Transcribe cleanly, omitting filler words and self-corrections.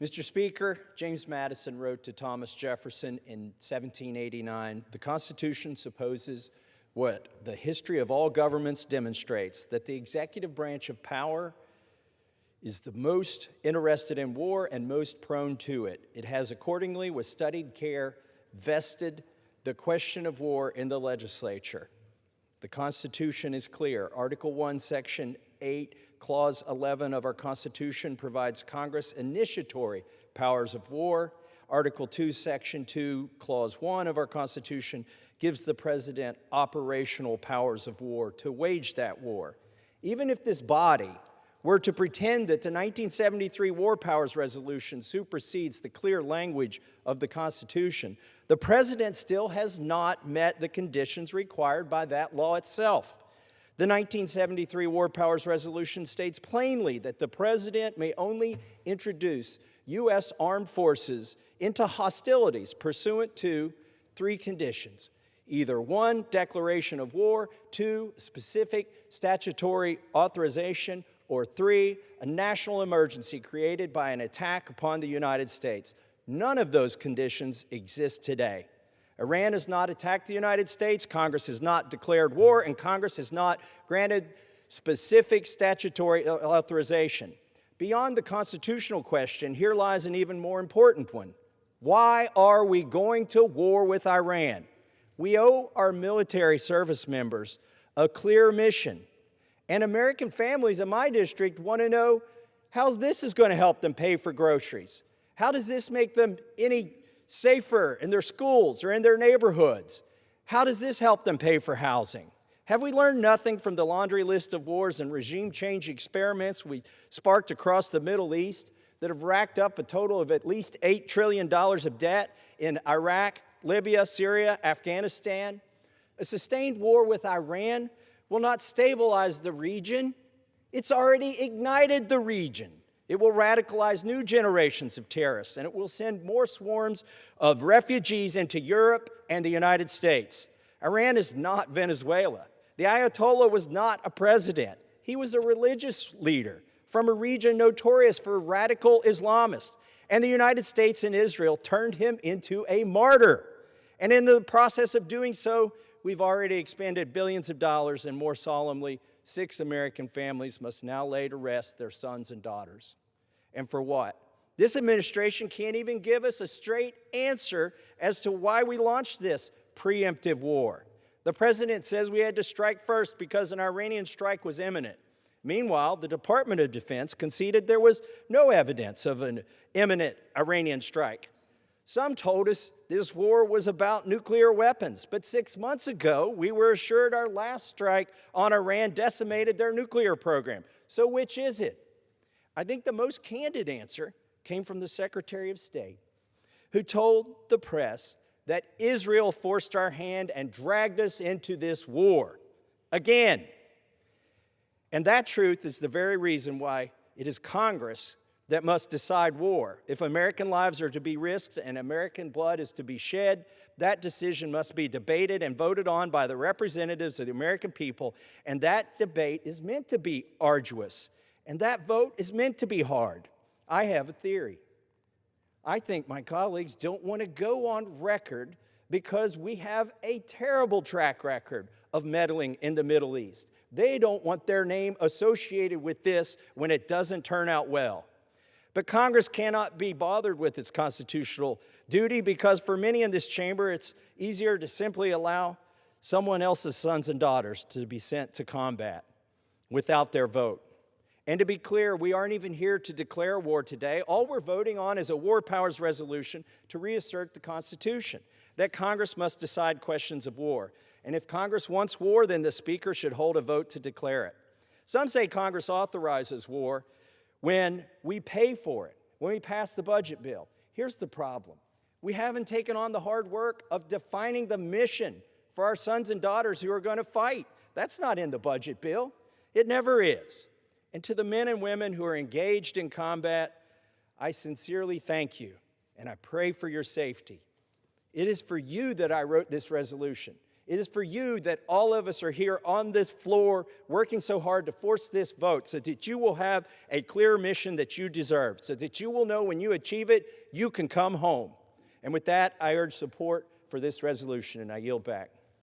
Mr. Speaker, James Madison wrote to Thomas Jefferson in 1789, "The Constitution supposes what the history of all governments demonstrates, that the executive branch of power is the most interested in war and most prone to it. It has accordingly, with studied care, vested the question of war in the legislature. The Constitution is clear. Article 1, Section 8, Clause 11 of our Constitution provides Congress initiatory powers of war. Article 2, Section 2, Clause 1 of our Constitution gives the President operational powers of war to wage that war. Even if this body were to pretend that the 1973 War Powers Resolution supersedes the clear language of the Constitution, the President still has not met the conditions required by that law itself. The 1973 War Powers Resolution states plainly that the President may only introduce U.S. armed forces into hostilities pursuant to three conditions. Either 1, declaration of war, 2, specific statutory authorization, or 3, a national emergency created by an attack upon the United States. None of those conditions exist today. Iran has not attacked the United States, Congress has not declared war, and Congress has not granted specific statutory authorization. Beyond the constitutional question, here lies an even more important one. Why are we going to war with Iran? We owe our military service members a clear mission. And American families in my district want to know how this is going to help them pay for groceries. How does this make them any safer in their schools or in their neighborhoods? How does this help them pay for housing? Have we learned nothing from the laundry list of wars and regime change experiments we sparked across the Middle East that have racked up a total of at least $8 trillion of debt in Iraq, Libya, Syria, Afghanistan? A sustained war with Iran will not stabilize the region. It's already ignited the region. It will radicalize new generations of terrorists, and it will send more swarms of refugees into Europe and the United States. Iran is not Venezuela. The Ayatollah was not a president. He was a religious leader from a region notorious for radical Islamists. And the United States and Israel turned him into a martyr. And in the process of doing so, we've already expended billions of dollars, and more solemnly, 6 American families must now lay to rest their sons and daughters. And for what? This administration can't even give us a straight answer as to why we launched this preemptive war. The president says we had to strike first because an Iranian strike was imminent. Meanwhile, the Department of Defense conceded there was no evidence of an imminent Iranian strike. Some told us this war was about nuclear weapons, but 6 months ago, we were assured our last strike on Iran decimated their nuclear program. So which is it? I think the most candid answer came from the Secretary of State, who told the press that Israel forced our hand and dragged us into this war again. And that truth is the very reason why it is Congress that must decide war. If American lives are to be risked and American blood is to be shed, that decision must be debated and voted on by the representatives of the American people, and that debate is meant to be arduous, and that vote is meant to be hard. I have a theory. I think my colleagues don't want to go on record because we have a terrible track record of meddling in the Middle East. They don't want their name associated with this when it doesn't turn out well. But Congress cannot be bothered with its constitutional duty because for many in this chamber, it's easier to simply allow someone else's sons and daughters to be sent to combat without their vote. And to be clear, we aren't even here to declare war today. All we're voting on is a war powers resolution to reassert the Constitution, that Congress must decide questions of war. And if Congress wants war, then the Speaker should hold a vote to declare it. Some say Congress authorizes war when we pay for it, when we pass the budget bill. Here's the problem. We haven't taken on the hard work of defining the mission for our sons and daughters who are going to fight. That's not in the budget bill. It never is. And to the men and women who are engaged in combat, I sincerely thank you, and I pray for your safety. It is for you that I wrote this resolution. It is for you that all of us are here on this floor working so hard to force this vote so that you will have a clear mission that you deserve, so that you will know when you achieve it, you can come home. And with that, I urge support for this resolution, and I yield back.